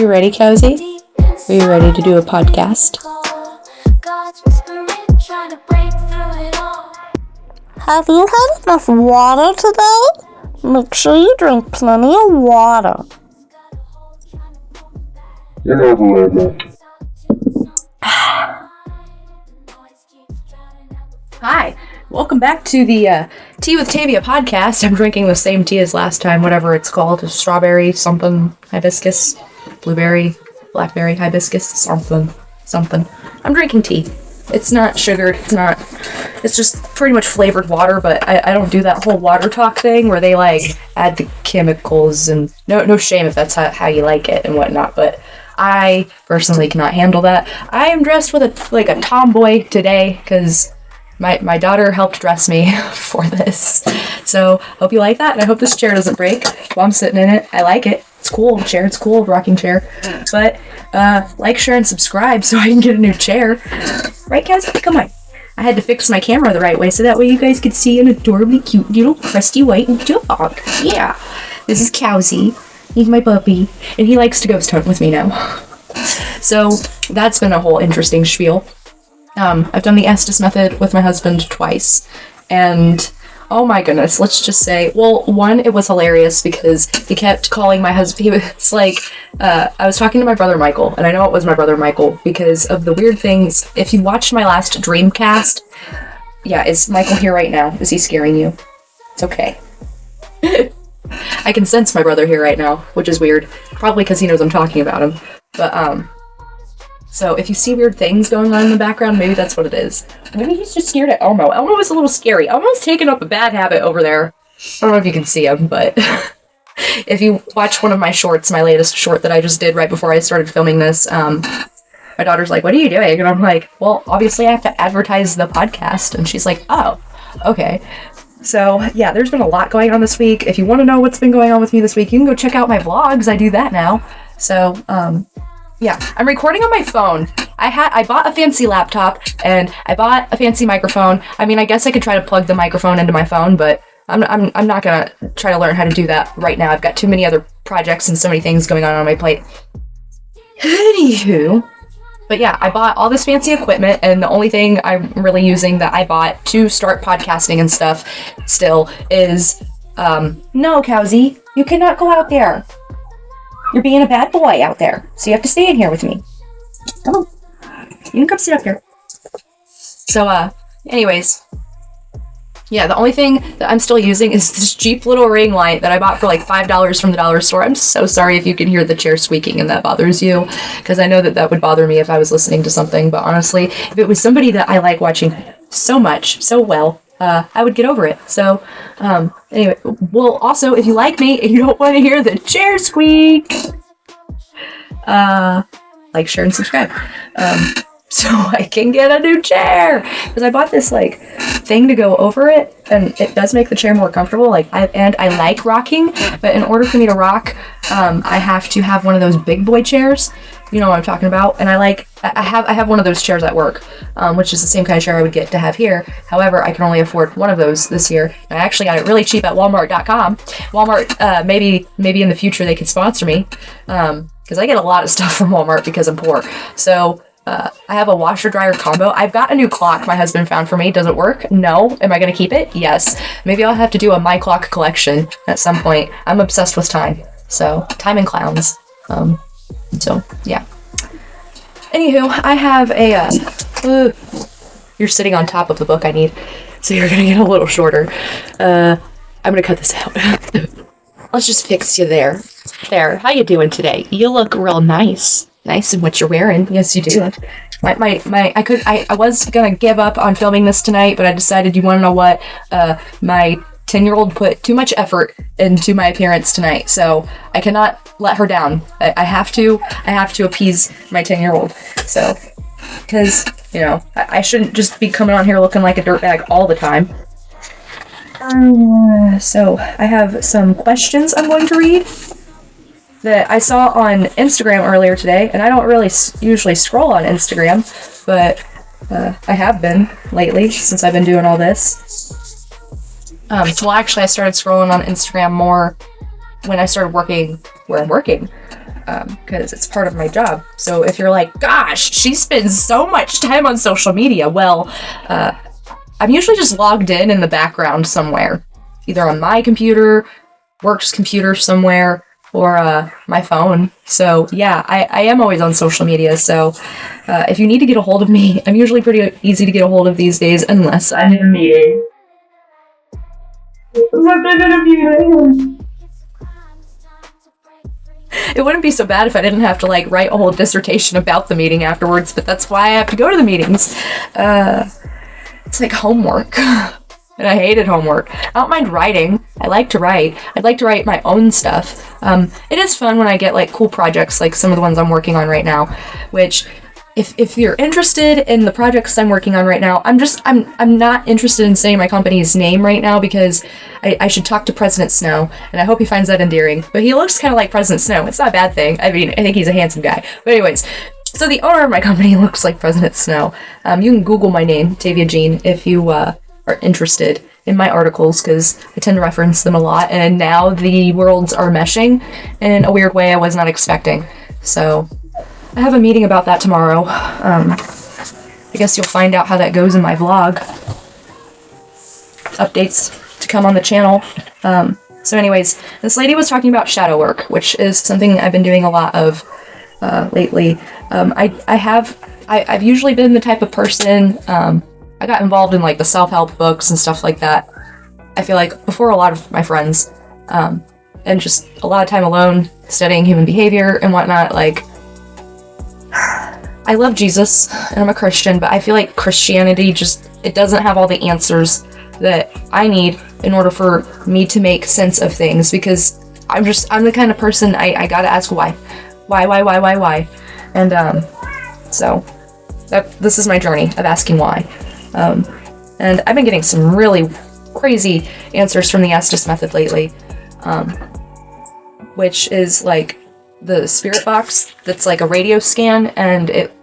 you ready, Cozy? Are you ready to do a podcast? Have you had enough water today? Make sure you drink plenty of water. Hi, welcome back to the Tea with Tavia podcast. I'm drinking the same tea as last time, whatever it's called. Strawberry, something, hibiscus, blueberry, blackberry, hibiscus, something. I'm drinking tea. It's not sugared, it's just pretty much flavored water, but I don't do that whole water talk thing where they add the chemicals and no shame if that's how you like it and whatnot, but I personally cannot handle that. I am dressed with a tomboy today because my daughter helped dress me for this. So hope you like that, and I hope this chair doesn't break while I'm sitting in it. I like it. It's cool chair. It's cool rocking chair. But like, share, and subscribe so I can get a new chair. Right, guys? Come on. I had to fix my camera the right way so that way you guys could see an adorably cute little crusty white dog. Yeah. This is Cowsy. He's my puppy, and he likes to ghost hunt with me now. So that's been a whole interesting spiel. I've done the Estes method with my husband twice, and oh my goodness, let's just say, well, one, it was hilarious because he kept calling my husband, he was like, I was talking to my brother Michael, and I know it was my brother Michael because of the weird things. If you watched my last Dreamcast, yeah, is Michael here right now? Is he scaring you? It's okay. I can sense my brother here right now, which is weird, probably because he knows I'm talking about him, but, so if you see weird things going on in the background, maybe that's what it is. Maybe he's just scared at Elmo. Elmo is a little scary. Elmo's taken up a bad habit over there. I don't know if you can see him, but if you watch one of my shorts, my latest short that I just did right before I started filming this, my daughter's like, "What are you doing?" And I'm like, "Well, obviously I have to advertise the podcast." And she's like, "Oh, okay." So yeah, there's been a lot going on this week. If you want to know what's been going on with me this week, you can go check out my vlogs. I do that now. So, yeah, I'm recording on my phone. I bought a fancy laptop, and I bought a fancy microphone. I mean, I guess I could try to plug the microphone into my phone, but I'm not gonna try to learn how to do that right now. I've got too many other projects and so many things going on my plate. Anywho, but yeah, I bought all this fancy equipment, and the only thing I'm really using that I bought to start podcasting and stuff still is, no, Cowsy, you cannot go out there. You're being a bad boy out there, so you have to stay in here with me. Come on. You can come sit up here. So, anyways. Yeah, the only thing that I'm still using is this cheap little ring light that I bought for $5 from the dollar store. I'm so sorry if you can hear the chair squeaking and that bothers you, because I know that would bother me if I was listening to something, but honestly, if it was somebody that I like watching so much, so well, I would get over it. So, anyway, well, also, if you like me and you don't want to hear the chair squeak, like, share, and subscribe. So I can get a new chair, because I bought this, thing to go over it, and it does make the chair more comfortable, I like rocking, but in order for me to rock, I have to have one of those big boy chairs. You know what I'm talking about, and I have one of those chairs at work, which is the same kind of chair I would get to have here. However, I can only afford one of those this year. And I actually got it really cheap at Walmart.com. Walmart, maybe in the future they could sponsor me, because I get a lot of stuff from Walmart because I'm poor. So I have a washer dryer combo. I've got a new clock my husband found for me. Does it work? No. Am I going to keep it? Yes. Maybe I'll have to do a My Clock collection at some point. I'm obsessed with time. So, time and clowns. So, yeah. Anywho, I have a, you're sitting on top of the book I need, so you're gonna get a little shorter. I'm gonna cut this out. Let's just fix you there. There, how you doing today? You look real nice. Nice in what you're wearing. Yes, you do. I was gonna give up on filming this tonight, but I decided, you wanna know what? My 10-year-old put too much effort into my appearance tonight, so I cannot let her down. I have to appease my 10-year-old. So, because, I shouldn't just be coming on here looking like a dirtbag all the time. So, I have some questions I'm going to read that I saw on Instagram earlier today, and I don't really usually scroll on Instagram, but I have been lately since I've been doing all this. Well, actually, I started scrolling on Instagram more when I started working where I'm working. because it's part of my job. So if you're like, gosh, she spends so much time on social media, well, I'm usually just logged in the background somewhere, either on my computer, work's computer somewhere, or my phone. So yeah, I am always on social media. So if you need to get a hold of me, I'm usually pretty easy to get a hold of these days, unless I'm in a meeting. It wouldn't be so bad if I didn't have to like write a whole dissertation about the meeting afterwards, but that's why I have to go to the meetings. It's like homework. And I hated homework. I don't mind writing. I like to write. I'd like to write my own stuff. It is fun when I get like cool projects like some of the ones I'm working on right now, which if you're interested in the projects I'm working on right now, I'm not interested in saying my company's name right now because I should talk to President Snow, and I hope he finds that endearing. But he looks kind of like President Snow. It's not a bad thing. I mean, I think he's a handsome guy. But anyways, so the owner of my company looks like President Snow. You can Google my name, Tavia Jean, if you are interested in my articles, because I tend to reference them a lot, and now the worlds are meshing in a weird way I was not expecting. So I have a meeting about that tomorrow. I guess you'll find out how that goes in my vlog. Updates to come on the channel. So anyways, this lady was talking about shadow work, which is something I've been doing a lot of lately. I've usually been the type of person, I got involved in like the self-help books and stuff like that, I feel like, before a lot of my friends. And just a lot of time alone, studying human behavior and whatnot. Like, I love Jesus, and I'm a Christian, but I feel like Christianity it doesn't have all the answers that I need in order for me to make sense of things, because I'm the kind of person I gotta ask why. Why? And, so, this is my journey of asking why. And I've been getting some really crazy answers from the Estes method lately, which is like the spirit box that's like a radio scan, and it,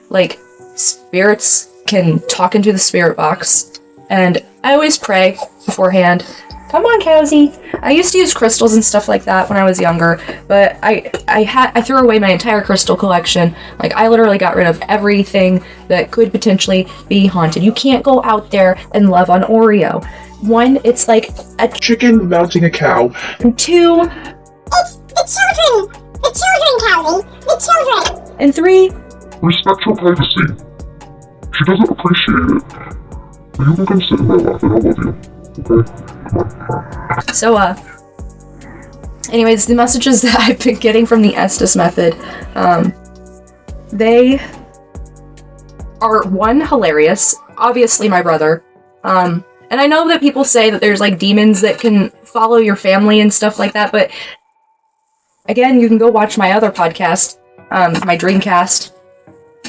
like, spirits can talk into the spirit box, and I always pray beforehand. Come on, Cowsy. I used to use crystals and stuff like that when I was younger, but I threw away my entire crystal collection. Like, I literally got rid of everything that could potentially be haunted. You can't go out there and love on Oreo. One, it's like a chicken mounting a cow. And two, It's the children! The children, Callie! The children! And three, Respect her privacy. She doesn't appreciate it. But you can come sit in my lap and I'll love you. Okay? So, anyways, the messages that I've been getting from the Estes method, they are, one, hilarious. Obviously my brother. And I know that people say that there's, like, demons that can follow your family and stuff like that, but again, you can go watch my other podcast, my Dreamcast,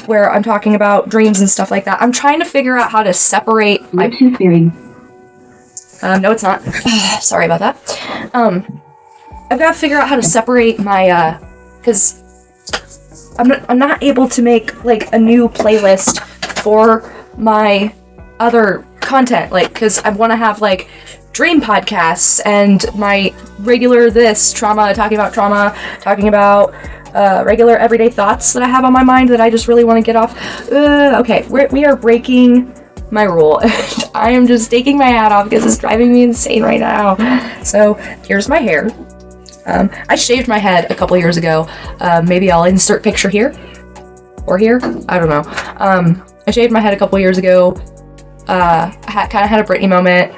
where I'm talking about dreams and stuff like that. I'm trying to figure out how to separate my tooth theory. No, it's not. Sorry about that. I've got to figure out how to separate my, because I'm not able to make, like, a new playlist for my other content, like, because I want to have, like, dream podcasts and my regular talking about regular everyday thoughts that I have on my mind that I just really want to get off. Okay, we are breaking my rule. I am just taking my hat off because it's driving me insane right now. So here's my hair. I shaved my head a couple years ago. Maybe I'll insert picture here or here. I don't know. I shaved my head a couple years ago. I kind of had a Britney moment.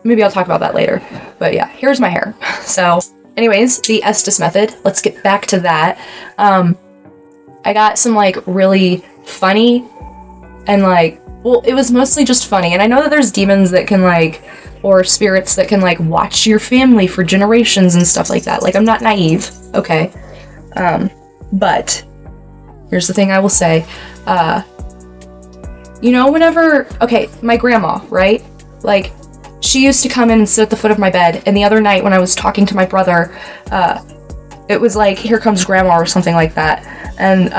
Maybe I'll talk about that later. But yeah, here's my hair. So anyways, the Estes method. Let's get back to that. I got some, like, really funny and, like, well, it was mostly just funny. And I know that there's demons that can, like, or spirits that can, like, watch your family for generations and stuff like that. Like, I'm not naive, okay? But here's the thing I will say. You know, okay, my grandma, right? Like, she used to come in and sit at the foot of my bed, and the other night when I was talking to my brother, it was like, here comes grandma or something like that. And,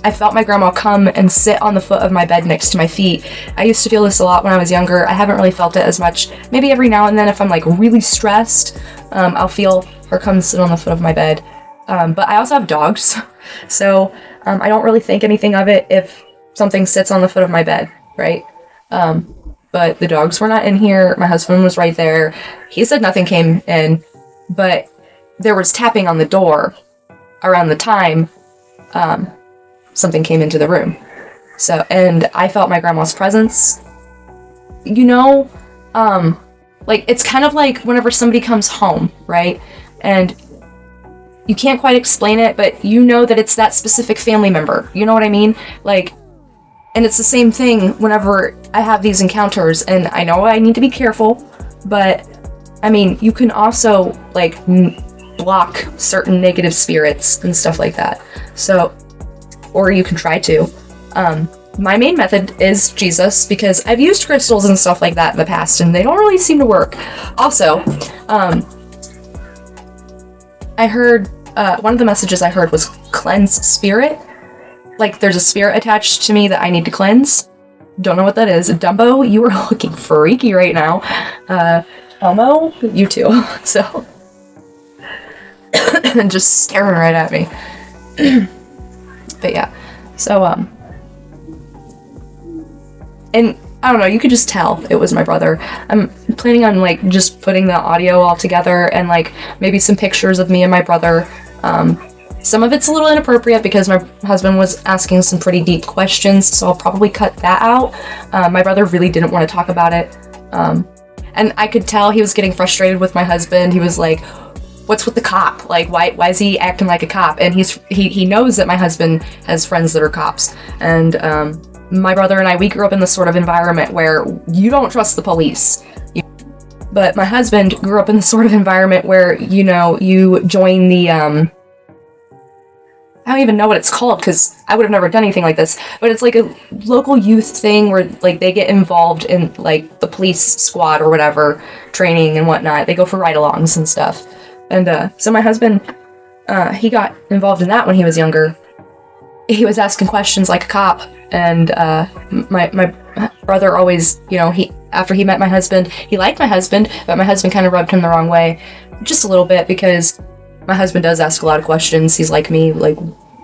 I felt my grandma come and sit on the foot of my bed next to my feet. I used to feel this a lot when I was younger. I haven't really felt it as much. Maybe every now and then if I'm like really stressed, I'll feel her come sit on the foot of my bed. But I also have dogs, so I don't really think anything of it if something sits on the foot of my bed, right? But the dogs were not in here. My husband was right there. He said nothing came in, but there was tapping on the door around the time something came into the room. So, and I felt my grandma's presence. You know, like, it's kind of like whenever somebody comes home, right? And you can't quite explain it, but you know that it's that specific family member. You know what I mean? Like, and it's the same thing whenever I have these encounters, and I know I need to be careful, but I mean, you can also, like, block certain negative spirits and stuff like that. So, or you can try to. My main method is Jesus, because I've used crystals and stuff like that in the past, and they don't really seem to work. Also, I heard, one of the messages I heard was cleanse spirit. Like, there's a spirit attached to me that I need to cleanse. Don't know what that is. Dumbo, you are looking freaky right now. Elmo, you too. So, just staring right at me. But yeah, so, and I don't know, you could just tell it was my brother. I'm planning on, like, just putting the audio all together and, like, maybe some pictures of me and my brother. Some of it's a little inappropriate because my husband was asking some pretty deep questions, so I'll probably cut that out. My brother really didn't want to talk about it. And I could tell he was getting frustrated with my husband. He was like, what's with the cop? Like, why is he acting like a cop? And he knows that my husband has friends that are cops. And my brother and I, we grew up in this sort of environment where you don't trust the police. But my husband grew up in the sort of environment where, you know, you join the, I don't even know what it's called because I would have never done anything like this, but it's like a local youth thing where, like, they get involved in, like, the police squad or whatever, training and whatnot. They go for ride-alongs and stuff. And so my husband, he got involved in that when he was younger. He was asking questions like a cop, and my brother always, you know, after he met my husband, he liked my husband, but my husband kind of rubbed him the wrong way, just a little bit, because my husband does ask a lot of questions. He's like me, like,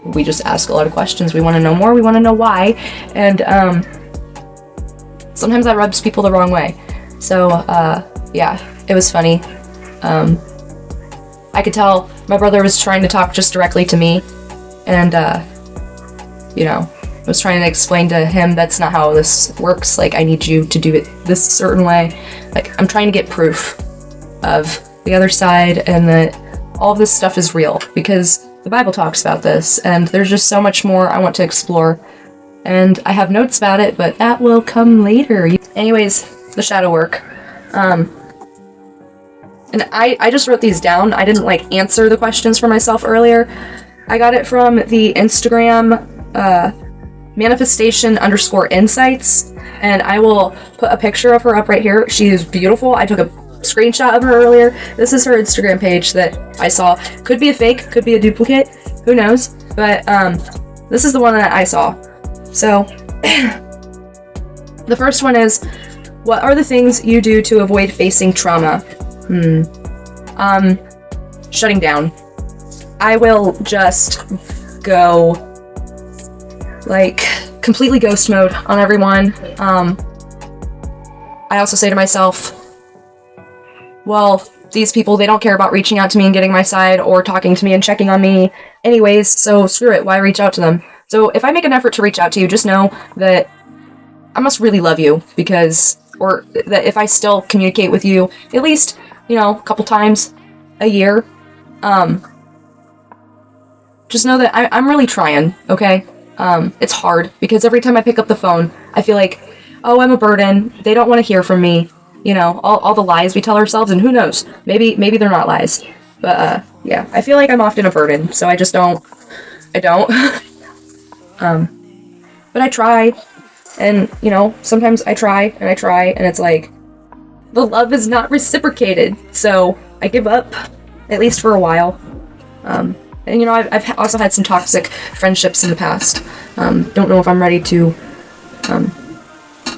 we just ask a lot of questions. We want to know more, we want to know why, and sometimes that rubs people the wrong way. So, yeah, it was funny. I could tell my brother was trying to talk just directly to me, and, you know, I was trying to explain to him that's not how this works. Like, I need you to do it this certain way. Like, I'm trying to get proof of the other side and that all of this stuff is real, because the Bible talks about this, and there's just so much more I want to explore. And I have notes about it, but that will come later. Anyways, the shadow work. And I just wrote these down. I didn't, like, answer the questions for myself earlier. I got it from the Instagram, manifestation_insights, and I will put a picture of her up right here. She is beautiful. I took a screenshot of her earlier. This is her Instagram page that I saw. Could be a fake, could be a duplicate, who knows, but this is the one that I saw. So the first one is, what are the things you do to avoid facing trauma? Shutting down. I will just go, like, completely ghost mode on everyone. I also say to myself, well, these people, they don't care about reaching out to me and getting my side or talking to me and checking on me anyways, so screw it, why reach out to them? So if I make an effort to reach out to you, just know that I must really love you, because, or that if I still communicate with you at least, you know, a couple times a year, just know that I'm really trying, okay? It's hard, because every time I pick up the phone, I feel like, oh, I'm a burden, they don't want to hear from me. You know, all the lies we tell ourselves, and who knows, maybe they're not lies. But, yeah, I feel like I'm often a burden, so I don't. But I try, and, you know, sometimes I try, and it's like, the love is not reciprocated, so I give up, at least for a while. And, I've also had some toxic friendships in the past. Don't know if I'm ready to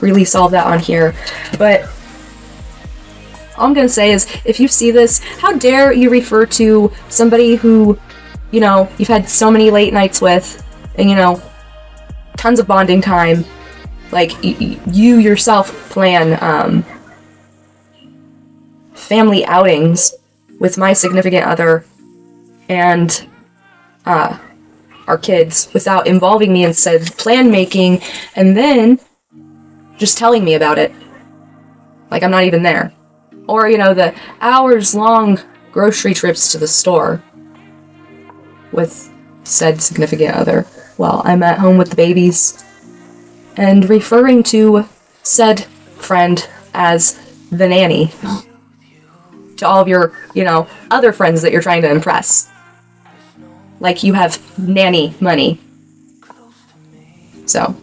release all of that on here. But all I'm going to say is, if you see this, how dare you refer to somebody who, you've had so many late nights with, and, tons of bonding time. Like, you yourself plan family outings with my significant other and our kids without involving me, instead plan making and then just telling me about it like I'm not even there. Or the hours long grocery trips to the store with said significant other while I'm at home with the babies, and referring to said friend as the nanny to all of your other friends that you're trying to impress. Like you have nanny money. So,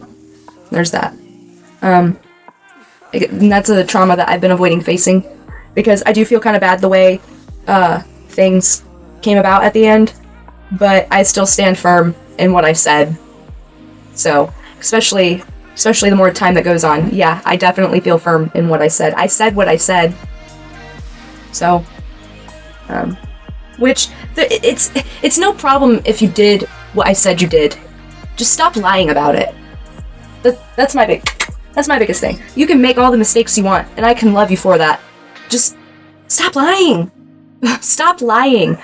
there's that. And that's a trauma that I've been avoiding facing, because I do feel kind of bad the way things came about at the end, but I still stand firm in what I said. So, especially the more time that goes on, yeah, I definitely feel firm in what I said. I said what I said. So, it's no problem if you did what I said you did. Just stop lying about it. That's my biggest thing. You can make all the mistakes you want, and I can love you for that. Just stop lying. Stop lying.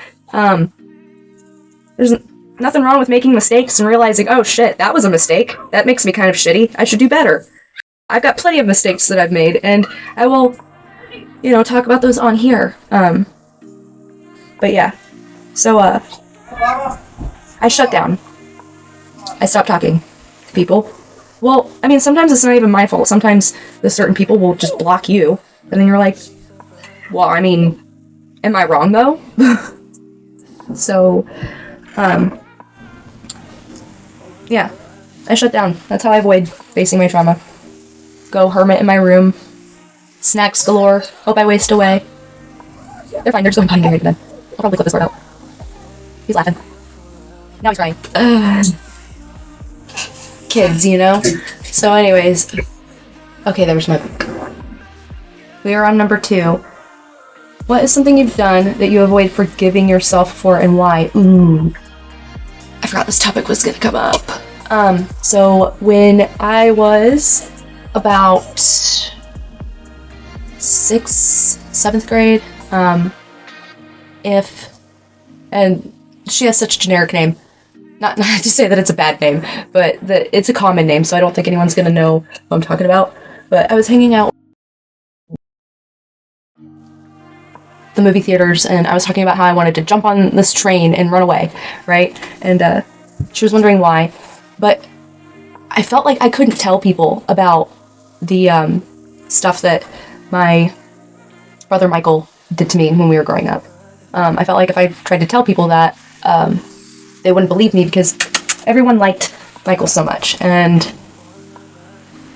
There's nothing wrong with making mistakes and realizing, oh shit, that was a mistake. That makes me kind of shitty. I should do better. I've got plenty of mistakes that I've made, and I will, talk about those on here. But yeah. So, I shut down. I stopped talking to people. Well, I mean, sometimes it's not even my fault. Sometimes the certain people will just block you, and then you're like, well, I mean, am I wrong, though? So, yeah, I shut down. That's how I avoid facing my trauma. Go hermit in my room. Snacks galore. Hope I waste away. They're fine, they're just going potty right then. I'll probably clip this word out. He's laughing. Now he's crying. Kids, So anyways. Okay, there's my book. We are on number 2. What is something you've done that you avoid forgiving yourself for, and why? Ooh. I forgot this topic was gonna come up. So when I was about 6th, 7th grade, and she has such a generic name. Not to say that it's a bad name, but it's a common name, so I don't think anyone's gonna know what I'm talking about. But I was hanging out the movie theaters, and I was talking about how I wanted to jump on this train and run away, right? And she was wondering why, but I felt like I couldn't tell people about the stuff that my brother Michael did to me when we were growing up. I felt like if I tried to tell people that, they wouldn't believe me, because everyone liked Michael so much, and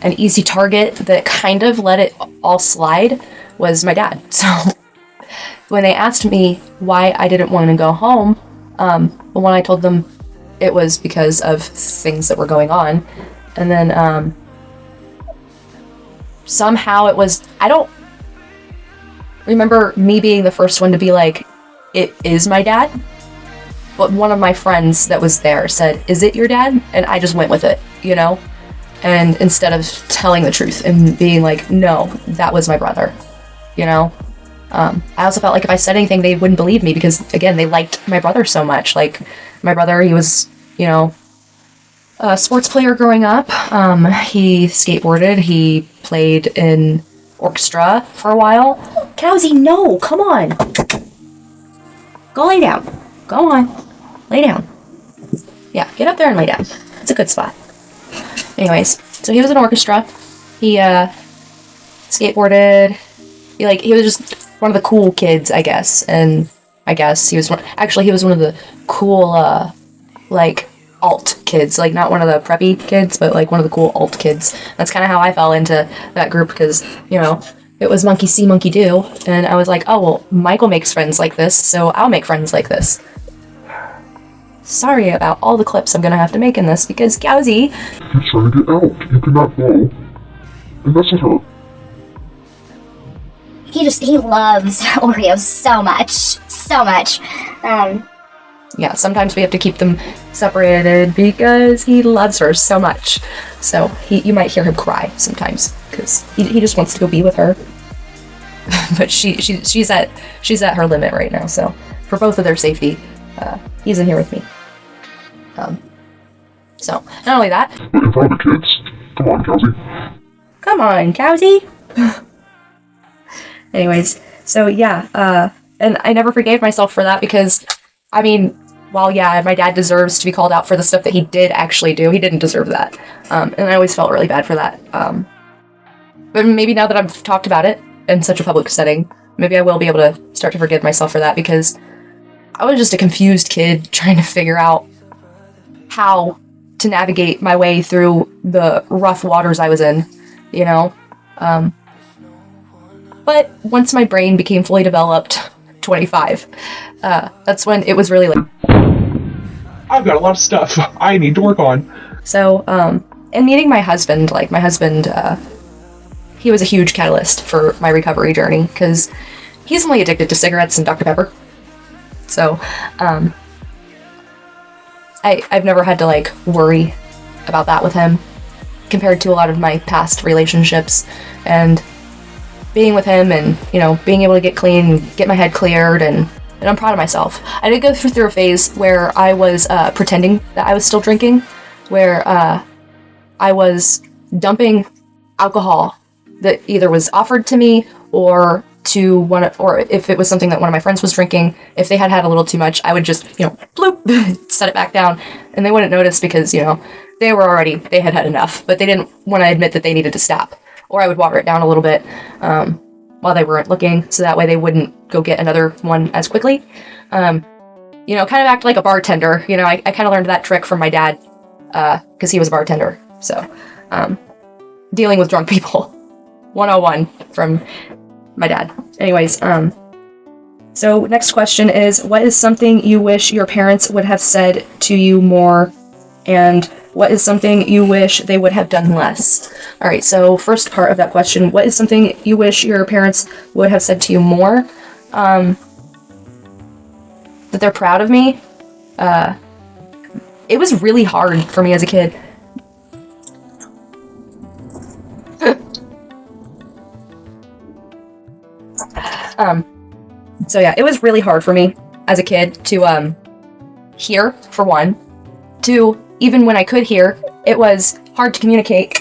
an easy target that kind of let it all slide was my dad. So when they asked me why I didn't want to go home, when I told them it was because of things that were going on, and then somehow it was, I don't remember me being the first one to be like, it is my dad, but one of my friends that was there said, is it your dad? And I just went with it, and instead of telling the truth and being like, no, that was my brother, I also felt like if I said anything, they wouldn't believe me, because again, they liked my brother so much. Like, my brother, he was, a sports player growing up. He skateboarded, he played in orchestra for a while. Cowsy, no, come on. Go lay down. Go on. Lay down. Yeah, get up there and lay down. It's a good spot. Anyways, so he was in orchestra. He, skateboarded. He was just one of the cool kids, I guess. And I guess he was one of the cool, alt kids. Like, not one of the preppy kids, but one of the cool alt kids. That's kind of how I fell into that group, because, it was monkey see, monkey do. And I was like, oh, well, Michael makes friends like this, so I'll make friends like this. sorry about all the clips I'm gonna have to make in this, because Gowsy... He's trying to get out. You cannot go and mess with her. He loves Oreos so much. So much. Yeah, sometimes we have to keep them separated because he loves her so much. So you might hear him cry sometimes because he just wants to go be with her. But she's at her limit right now. So for both of their safety, he's in here with me. So not only that. But in front of the kids, come on, Kelsey. Come on, Cowsy. Anyways, so yeah, and I never forgave myself for that because, I mean, while yeah, my dad deserves to be called out for the stuff that he did actually do, he didn't deserve that. And I always felt really bad for that. But maybe now that I've talked about it in such a public setting, maybe I will be able to start to forgive myself for that, because I was just a confused kid trying to figure out how to navigate my way through the rough waters I was in, you know? But once my brain became fully developed, 25, that's when it was really like, I've got a lot of stuff I need to work on. So, and meeting my husband, he was a huge catalyst for my recovery journey, because he's only addicted to cigarettes and Dr. Pepper. So, I've never had to, like, worry about that with him, compared to a lot of my past relationships, and being with him and, you know, being able to get clean and get my head cleared, and I'm proud of myself. I did go through a phase where I was pretending that I was still drinking, where I was dumping alcohol that either was offered to me or or if it was something that one of my friends was drinking, if they had a little too much, I would just, you know, bloop, set it back down, and they wouldn't notice because, you know, they had had enough, but they didn't want to admit that they needed to stop. Or I would water it down a little bit while they weren't looking, so that way they wouldn't go get another one as quickly. You know, kind of act like a bartender. You know, I kind of learned that trick from my dad, because he was a bartender. So, dealing with drunk people. 101 from my dad. Anyways, so next question is, what is something you wish your parents would have said to you more, and what is something you wish they would have done less? All right, so first part of that question, what is something you wish your parents would have said to you more? That they're proud of me. It was really hard for me as a kid. So yeah, it was really hard for me as a kid to hear, for one, to even when I could hear, it was hard to communicate,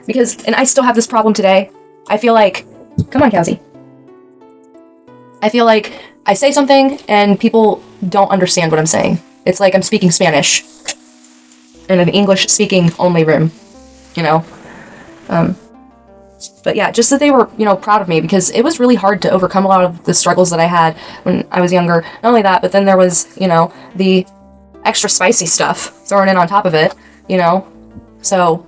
because, and I still have this problem today, I feel like, come on, Kelsey. I feel like I say something and people don't understand what I'm saying. It's like I'm speaking Spanish in an English-speaking only room, you know? But yeah, just that they were, you know, proud of me, because it was really hard to overcome a lot of the struggles that I had when I was younger. Not only that, but then there was, you know, the extra spicy stuff thrown in on top of it, you know? So,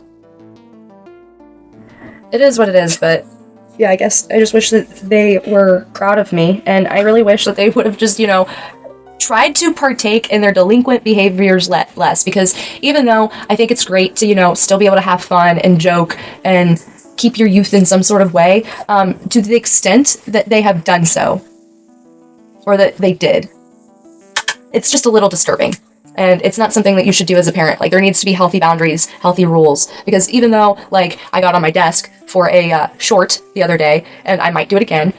it is what it is, but yeah, I guess I just wish that they were proud of me, and I really wish that they would have just, you know, tried to partake in their delinquent behaviors less, because even though I think it's great to, you know, still be able to have fun and joke and keep your youth in some sort of way, to the extent that they have done so, or that they did, it's just a little disturbing. And it's not something that you should do as a parent. Like, there needs to be healthy boundaries, healthy rules. Because even though, like, I got on my desk for a short the other day, and I might do it again,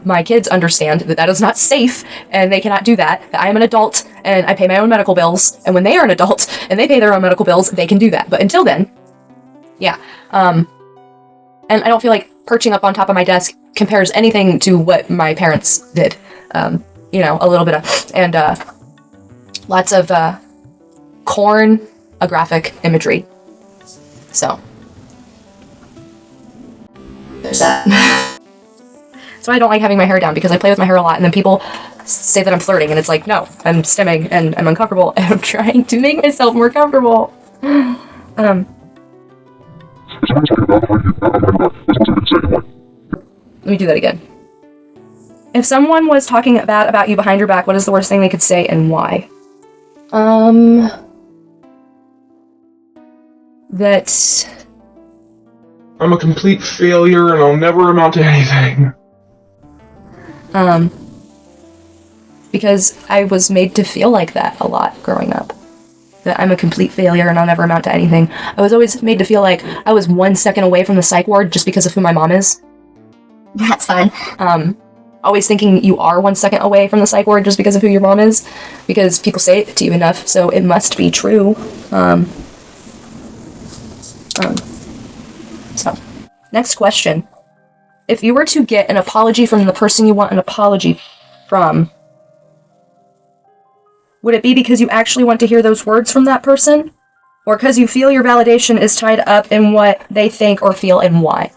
my kids understand that that is not safe, and they cannot do that. That I am an adult, and I pay my own medical bills, and when they are an adult, and they pay their own medical bills, they can do that. But until then, yeah. And I don't feel like perching up on top of my desk compares anything to what my parents did. You know, a little bit of, and, lots of pornographic imagery. So there's that. So I don't like having my hair down, because I play with my hair a lot, and then people say that I'm flirting, and it's like, no, I'm stimming and I'm uncomfortable, and I'm trying to make myself more comfortable. Let me do that again. If someone was talking bad about you behind your back, what is the worst thing they could say, and why? That I'm a complete failure and I'll never amount to anything. Because I was made to feel like that a lot growing up. That I'm a complete failure and I'll never amount to anything. I was always made to feel like I was 1 second away from the psych ward just because of who my mom is. That's fun. Always thinking you are 1 second away from the psych ward just because of who your mom is. Because people say it to you enough, so it must be true. So, next question. If you were to get an apology from the person you want an apology from, would it be because you actually want to hear those words from that person? Or because you feel your validation is tied up in what they think or feel and why?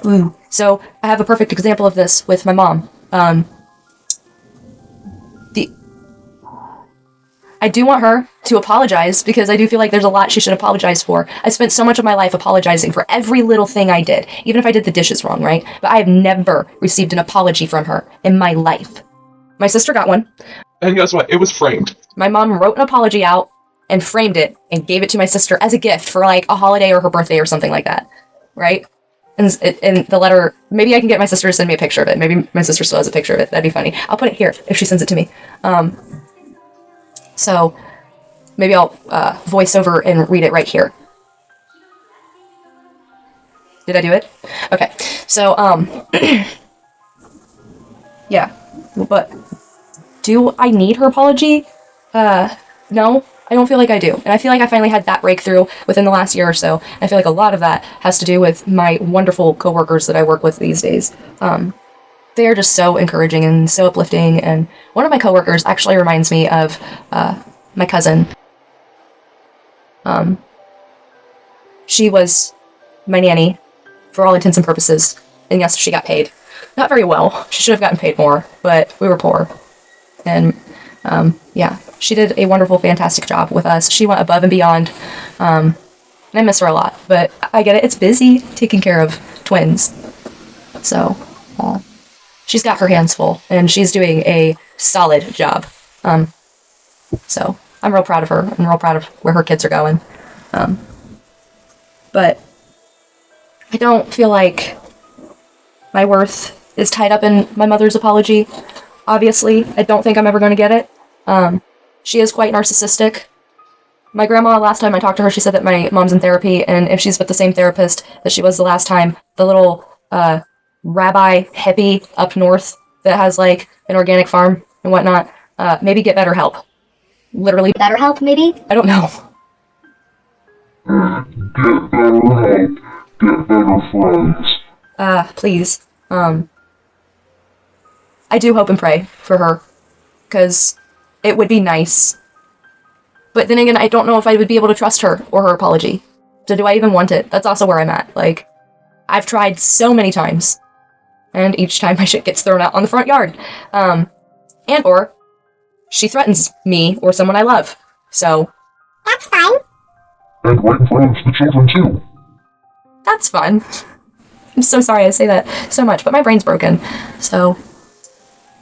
Ooh. So, I have a perfect example of this with my mom. I do want her to apologize because I do feel like there's a lot she should apologize for. I spent so much of my life apologizing for every little thing I did, even if I did the dishes wrong, right? But I have never received an apology from her in my life. My sister got one. And guess what? It was framed. My mom wrote an apology out and framed it and gave it to my sister as a gift for like a holiday or her birthday or something like that, right? And the letter, maybe I can get my sister to send me a picture of it. Maybe my sister still has a picture of it. That'd be funny. I'll put it here if she sends it to me. So maybe I'll voice over and read it right here. Did I do it? Okay. So, yeah. But do I need her apology? No, I don't feel like I do. And I feel like I finally had that breakthrough within the last year or so. I feel like a lot of that has to do with my wonderful coworkers that I work with these days. They are just so encouraging and so uplifting, and one of my coworkers actually reminds me of my cousin. She was my nanny for all intents and purposes, and yes, she got paid. Not very well. She should have gotten paid more, but we were poor. And yeah, she did a wonderful, fantastic job with us. She went above and beyond, and I miss her a lot, but I get it. It's busy taking care of twins. So, she's got her hands full, and she's doing a solid job. So I'm real proud of her. I'm real proud of where her kids are going. But I don't feel like my worth is tied up in my mother's apology. Obviously, I don't think I'm ever going to get it. She is quite narcissistic. My grandma, last time I talked to her, she said that my mom's in therapy, and if she's with the same therapist that she was the last time, the little, rabbi hippie up north that has like an organic farm and whatnot, maybe get better help. Literally. Better help, maybe? I don't know. Get better help. Get better friends. Please. I do hope and pray for her, because it would be nice. But then again, I don't know if I would be able to trust her or her apology. So do I even want it? That's also where I'm at. Like, I've tried so many times, and each time my shit gets thrown out on the front yard. Or she threatens me or someone I love. So That's fine. And right in front of the children, too. that's fun. I'm so sorry I say that so much, but my brain's broken. So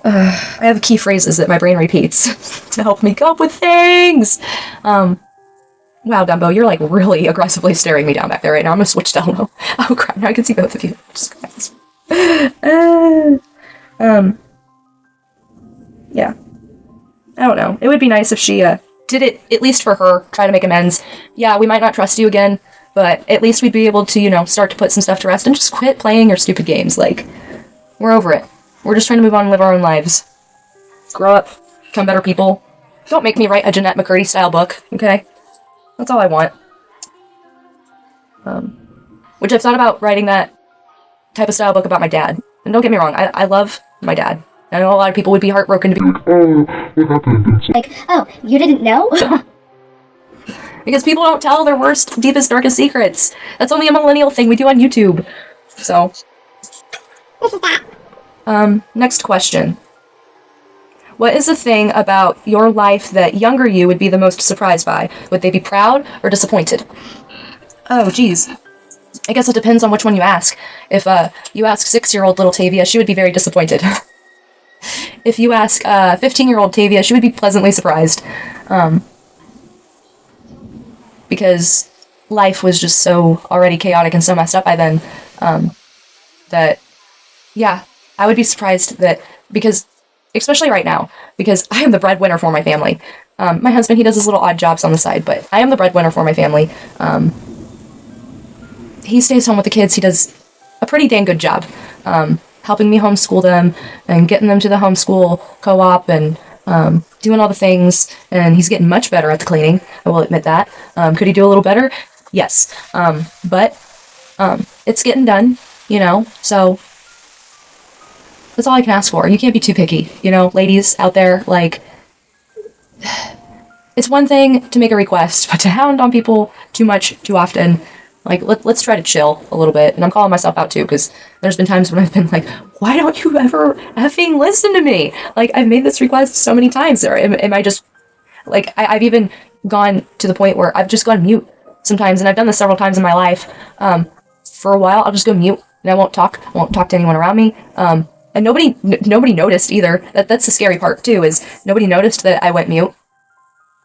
I have key phrases that my brain repeats to help me come up with things. Wow, Dumbo, you're like really aggressively staring me down back there right now. I'm gonna switch to hello. Oh crap, now I can see both of you. Just yeah. I don't know. It would be nice if she did it, at least for her, try to make amends. Yeah, we might not trust you again, but at least we'd be able to, start to put some stuff to rest and just quit playing your stupid games. Like, we're over it. We're just trying to move on and live our own lives. Grow up, become better people. Don't make me write a Jeanette McCurdy style book, okay? That's all I want. Which I've thought about writing that type of style book about my dad. And don't get me wrong, I love my dad. I know a lot of people would be heartbroken to be Oh, what happened? Like, oh, you didn't know? because people don't tell their worst, deepest, darkest secrets. That's only a millennial thing we do on YouTube. So, This is that. next question. What is the thing about your life that younger you would be the most surprised by? Would they be proud or disappointed? Oh, geez. I guess it depends on which one you ask. If you ask 6-year-old little Tavia, she would be very disappointed. If you ask 15-year-old Tavia, she would be pleasantly surprised. because life was just so already chaotic and so messed up by then, that, yeah, I would be surprised that, because, especially right now, because I am the breadwinner for my family. My husband, he does his little odd jobs on the side, but I am the breadwinner for my family. He stays home with the kids. He does a pretty dang good job, helping me homeschool them and getting them to the homeschool co-op and doing all the things. And he's getting much better at the cleaning. I will admit that. Could he do a little better? Yes. But it's getting done, so that's all I can ask for. You can't be too picky, ladies out there, like, it's one thing to make a request, but to hound on people too much, too often, like, let's try to chill a little bit. And I'm calling myself out too, because there's been times when I've been like, why don't you ever effing listen to me? Like, I've made this request so many times, or am I just, like, I've even gone to the point where I've just gone mute sometimes, and I've done this several times in my life. For a while, I'll just go mute, and I won't talk to anyone around me. And nobody noticed either. That's the scary part too, is nobody noticed that I went mute.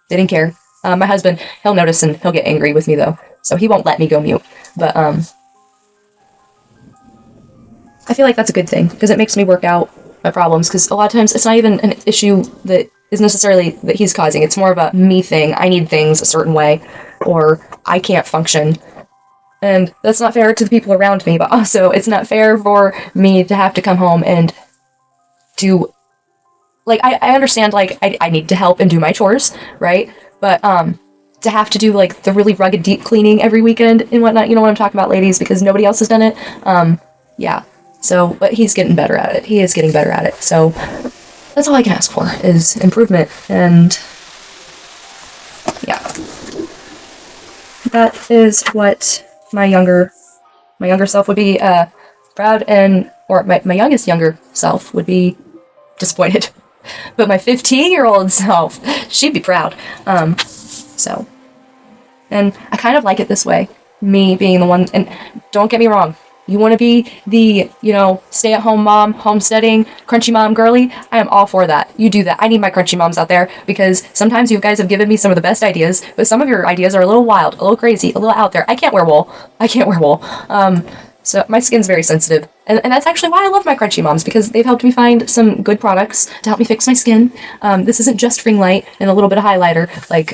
They didn't care. My husband, he'll notice and he'll get angry with me though, so he won't let me go mute. But I feel like that's a good thing, because it makes me work out my problems, because a lot of times it's not even an issue that is necessarily that he's causing. It's more of a me thing. I need things a certain way, or I can't function. And that's not fair to the people around me, but also it's not fair for me to have to come home and do, like, I understand, like, I need to help and do my chores, right? But to have to do, like, the really rugged deep cleaning every weekend and whatnot, you know what I'm talking about, ladies, because nobody else has done it. Yeah. So, but he's getting better at it. He is getting better at it. So that's all I can ask for, is improvement. And yeah, that is what my younger self would be proud, and, or my youngest younger self would be disappointed. But my 15-year-old self, she'd be proud. So, and I kind of like it this way, me being the one, and don't get me wrong, you want to be the, stay-at-home mom, homesteading, crunchy mom girly, I am all for that. You do that. I need my crunchy moms out there, because sometimes you guys have given me some of the best ideas, but some of your ideas are a little wild, a little crazy, a little out there. I can't wear wool. So my skin's very sensitive, and that's actually why I love my crunchy moms, because they've helped me find some good products to help me fix my skin. This isn't just ring light and a little bit of highlighter. Like,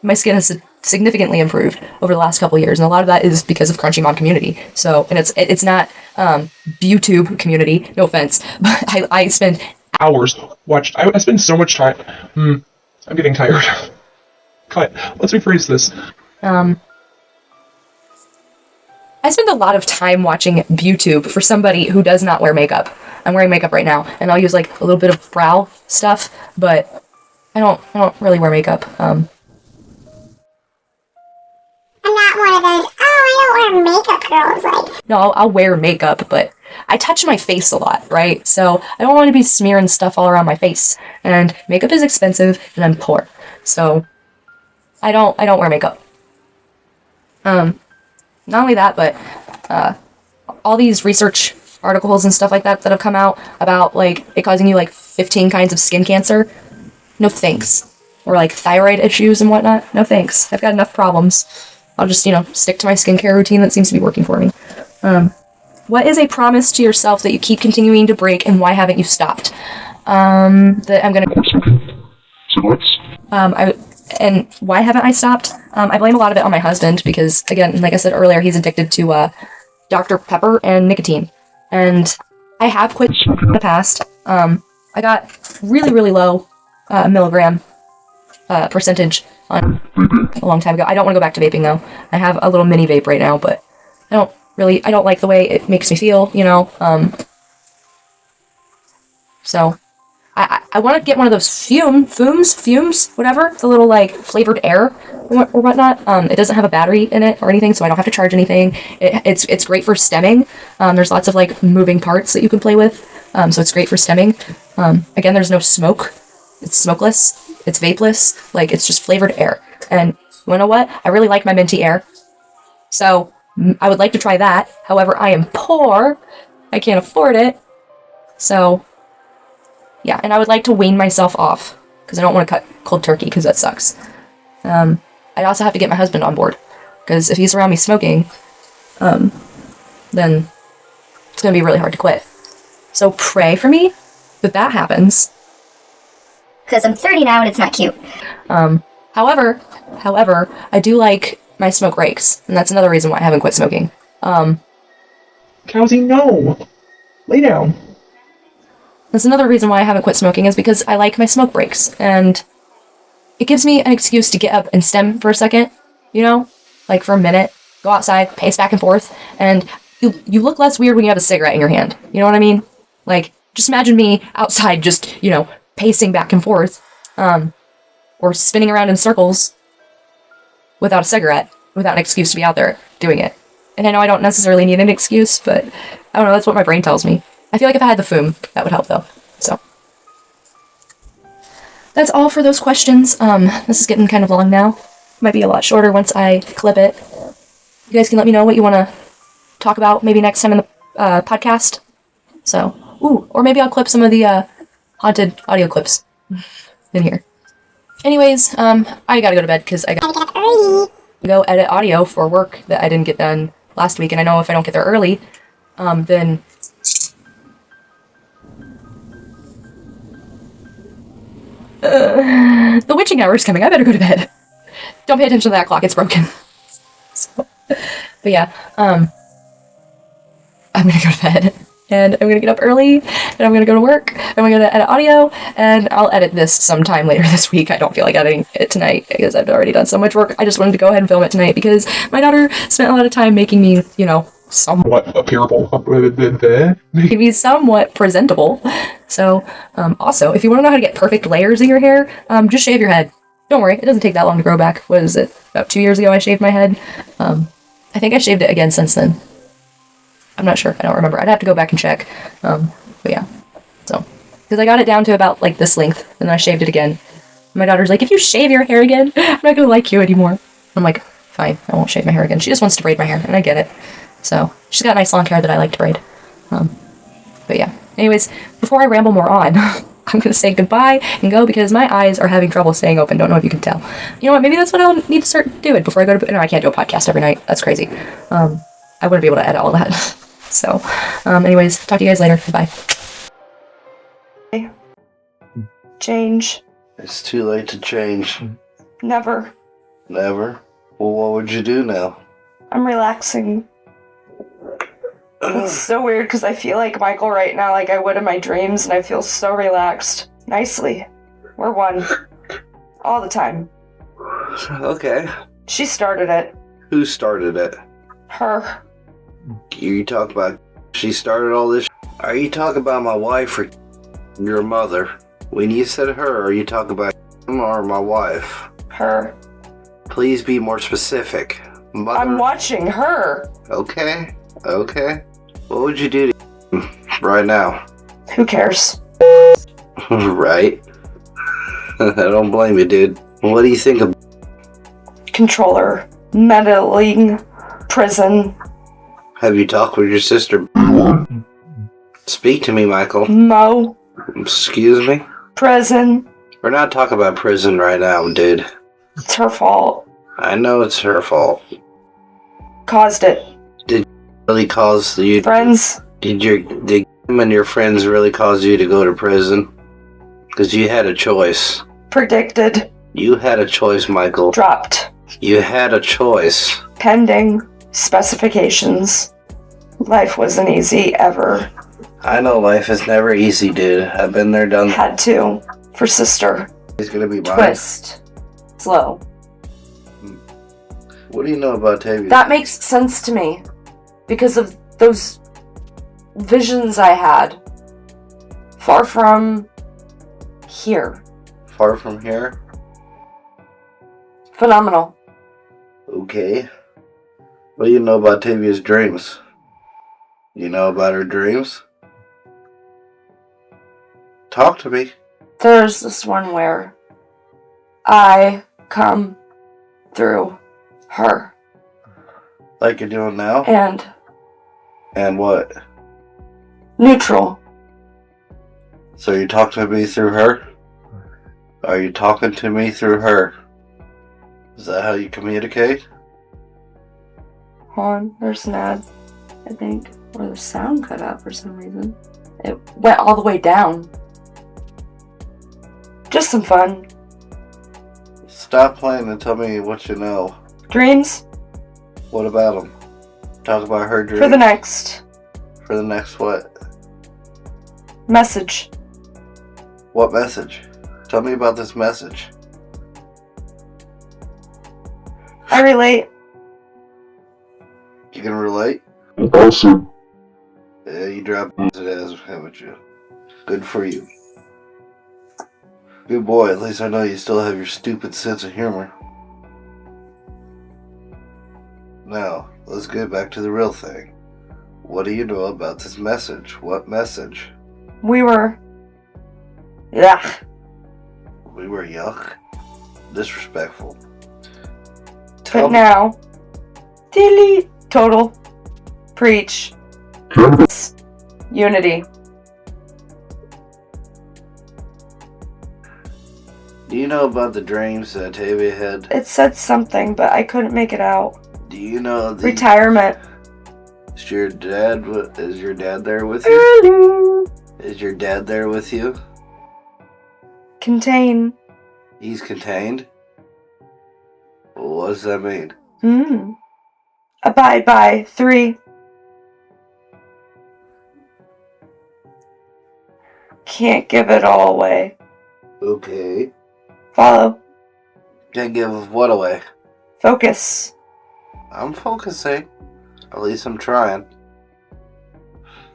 my skin has significantly improved over the last couple of years, and a lot of that is because of crunchy mom community. So, and it's not YouTube community, no offense, but I spend Hours. I spend so much time. I'm getting tired. Cut. Let's rephrase this. I spend a lot of time watching YouTube for somebody who does not wear makeup. I'm wearing makeup right now, and I'll use, like, a little bit of brow stuff, but I don't really wear makeup. I'm not one of those, I don't wear makeup girls, like. No, I'll wear makeup, but I touch my face a lot, right? So I don't want to be smearing stuff all around my face, and makeup is expensive, and I'm poor, so I don't wear makeup. Not only that, but all these research articles and stuff like that have come out about, like, it causing you, like, 15 kinds of skin cancer. No thanks. Or, like, thyroid issues and whatnot. No thanks. I've got enough problems. I'll just, stick to my skincare routine that seems to be working for me. What is a promise to yourself that you keep continuing to break, and why haven't you stopped? That I'm gonna... And why haven't I stopped? I blame a lot of it on my husband, because, again, like I said earlier, he's addicted to Dr. Pepper and nicotine. And I have quit in the past. I got really, really low milligram percentage on a long time ago. I don't want to go back to vaping, though. I have a little mini vape right now, but I don't like the way it makes me feel, So I want to get one of those fumes, whatever, the little, like, flavored air or whatnot. It doesn't have a battery in it or anything, so I don't have to charge anything. It's great for stemming. There's lots of, like, moving parts that you can play with, so it's great for stemming. Again, there's no smoke. It's smokeless. It's vapeless. Like, it's just flavored air. And you know what? I really like my minty air. So I would like to try that. However, I am poor. I can't afford it. So... yeah, and I would like to wean myself off, because I don't want to cut cold turkey, because that sucks. I I also have to get my husband on board. Because if he's around me smoking, then it's going to be really hard to quit. So pray for me that happens. Because I'm 30 now and it's not cute. However, I do like my smoke breaks, and that's another reason why I haven't quit smoking. Cowsy, no! Lay down. That's another reason why I haven't quit smoking is because I like my smoke breaks, and it gives me an excuse to get up and stem for a second, you know? Like for a minute, go outside, pace back and forth, and you look less weird when you have a cigarette in your hand. You know what I mean? Like, just imagine me outside just, pacing back and forth, or spinning around in circles without a cigarette, without an excuse to be out there doing it. And I know I don't necessarily need an excuse, but I don't know, that's what my brain tells me. I feel like if I had the foom, that would help though. So that's all for those questions. This is getting kind of long now. Might be a lot shorter once I clip it. You guys can let me know what you want to talk about maybe next time in the podcast. So, or maybe I'll clip some of the haunted audio clips in here. Anyways, I gotta go to bed because I gotta Get up early. go edit audio for work that I didn't get done last week, and I know if I don't get there early, then the witching hour is coming. I better go to bed. Don't pay attention to that clock, it's broken. So, but yeah, I'm gonna go to bed, and I'm gonna get up early, and I'm gonna go to work, and I'm gonna edit audio, and I'll edit this sometime later this week. I don't feel like editing it tonight, because I've already done so much work. I just wanted to go ahead and film it tonight, because my daughter spent a lot of time making me, somewhat What appearable? making me somewhat presentable. So, also, if you want to know how to get perfect layers in your hair, just shave your head. Don't worry, it doesn't take that long to grow back. What is it? About 2 years ago I shaved my head. I think I shaved it again since then. I'm not sure. I don't remember. I'd have to go back and check. But yeah. So, because I got it down to about like this length, and then I shaved it again. My daughter's like, if you shave your hair again, I'm not gonna like you anymore. I'm like, fine, I won't shave my hair again. She just wants to braid my hair, and I get it. So, she's got nice long hair that I like to braid. But yeah. Anyways, before I ramble more on, I'm gonna say goodbye and go because my eyes are having trouble staying open. Don't know if you can tell. You know what? Maybe that's what I'll need to start doing before I go to bed. No, I can't do a podcast every night. That's crazy. I wouldn't be able to edit all that. So, anyways, talk to you guys later. Bye. Change. It's too late to change. Never. Never? Well, what would you do now? I'm relaxing. It's so weird because I feel like Michael right now, like I would in my dreams, and I feel so relaxed. Nicely. We're one. All the time. Okay. She started it. Who started it? Her. You talk about she started all this. Are you talking about my wife or your mother? When you said her, are you talking about him or my wife? Her. Please be more specific. Mother. I'm watching her. Okay. Okay. What would you do to him right now? Who cares? Right. I don't blame you, dude. What do you think of Controller. Meddling. Prison. Have you talked with your sister? Speak to me, Michael. Mo. Excuse me? Prison. We're not talking about prison right now, dude. It's her fault. I know it's her fault. Caused it. Really cause you... Friends. Did him and your friends really cause you to go to prison? Because you had a choice. Predicted. You had a choice, Michael. Dropped. You had a choice. Pending. Specifications. Life wasn't easy ever. I know life is never easy, dude. I've been there, done that. Had to. For sister. He's gonna be mine. Twist. Slow. What do you know about Tavia? That makes sense to me. Because of those visions I had. Far from here. Far from here? Phenomenal. Okay. What do you know about Tavia's dreams? You know about her dreams? Talk to me. There's this one where I come through her. Like you're doing now? And what? neutral. So you talk to me through her? Are you talking to me through her? Is that how you communicate? Hold on, there's an ad, I think. Or the sound cut out for some reason. It went all the way down. Just some fun. Stop playing and tell me what you know. Dreams What about them? Talk about her dreams. for the next For the next what? message. What message? Tell me about this message. I relate. You can relate? Awesome. Yeah, you dropped it as, haven't you? Good for you. Good boy, at least I know you still have your stupid sense of humor. Now, let's get back to the real thing. What do you know about this message? What message? We were. Yuck. We were yuck. Disrespectful. But now. Delete. Total. Preach. Cannabis. Unity. Do you know about the dreams that Tavia had? It said something, but I couldn't make it out. Do you know the... Retirement. Is your dad there with you? Is your dad there with you? Contain. He's contained? What does that mean? Abide by. 3. Can't give it all away. Okay. Follow. Can't give what away? Focus. I'm focusing. At least I'm trying.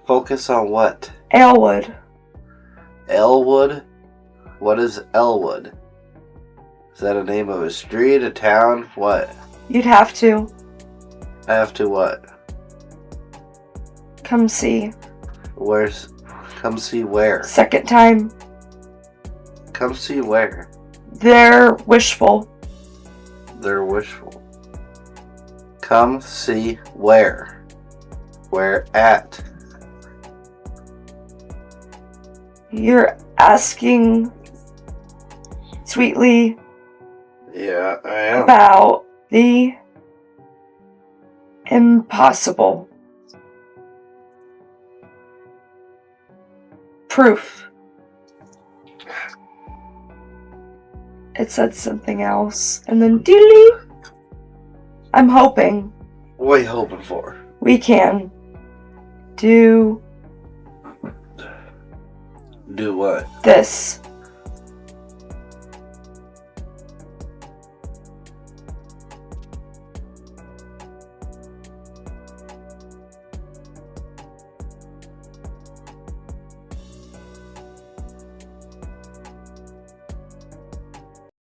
Focus on what? Elwood. Elwood? What is Elwood? Is that a name of a street, a town? What? You'd have to. I have to what? Come see. Come see where? Second time. Come see where? They're wishful. They're wishful. Come see where? Where at? You're asking sweetly Yeah, I am. about the impossible. Proof. It said something else. And then delete. I'm hoping What are you hoping for? we can do Do what? this.